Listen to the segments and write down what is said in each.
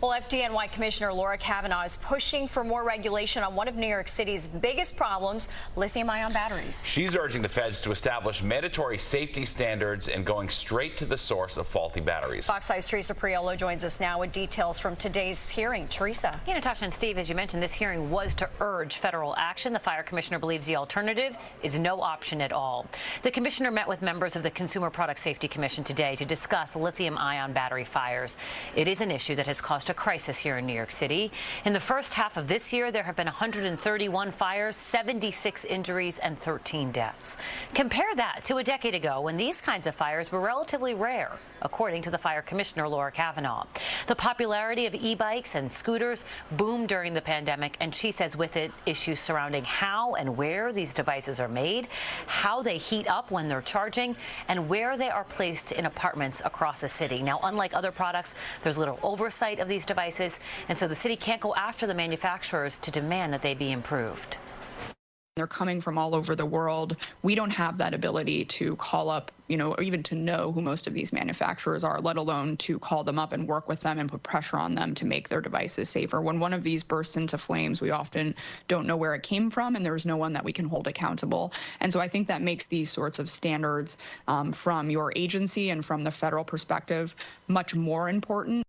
Well, FDNY Commissioner Laura Kavanagh is pushing for more regulation on one of New York City's biggest problems, lithium-ion batteries. She's urging the feds to establish mandatory safety standards and going straight to the source of faulty batteries. Fox 5's Teresa Priolo joins us now with details from today's hearing. Teresa. Yeah, Natasha and Steve, as you mentioned, this hearing was to urge federal action. The fire commissioner believes the alternative is no option at all. The commissioner met with members of the Consumer Product Safety Commission today to discuss lithium-ion battery fires. It is an issue that has caused a crisis here in New York City. In the first half of this year, there have been 131 fires, 76 injuries, and 13 deaths. Compare that to a decade ago when these kinds of fires were relatively rare, according to the fire commissioner, Laura Kavanagh. The popularity of e-bikes and scooters boomed during the pandemic, and she says with it, issues surrounding how and where these devices are made, how they heat up when they're charging, and where they are placed in apartments across the city. Now, unlike other products, there's little oversight of these devices, and so the city can't go after the manufacturers to demand that they be improved. They're coming from all over the world. We don't have that ability to call up, or even to know who most of these manufacturers are, let alone to call them up and work with them and put pressure on them to make their devices safer. When one of these bursts into flames, we often don't know where it came from, and there's no one that we can hold accountable. And so I think that makes these sorts of standards from your agency and from the federal perspective much more important.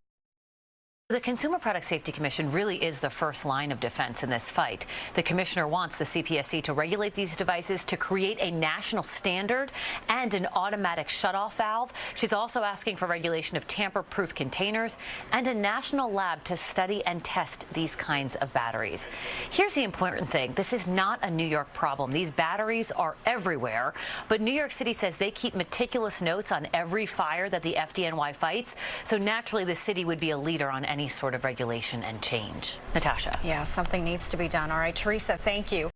The Consumer Product Safety Commission really is the first line of defense in this fight. The commissioner wants the CPSC to regulate these devices, to create a national standard and an automatic shutoff valve. She's also asking for regulation of tamper-proof containers and a national lab to study and test these kinds of batteries. Here's the important thing. This is not a New York problem. These batteries are everywhere, but New York City says they keep meticulous notes on every fire that the FDNY fights, so naturally the city would be a leader on any sort of regulation and change. Natasha. Yeah, something needs to be done. All right, Teresa, thank you.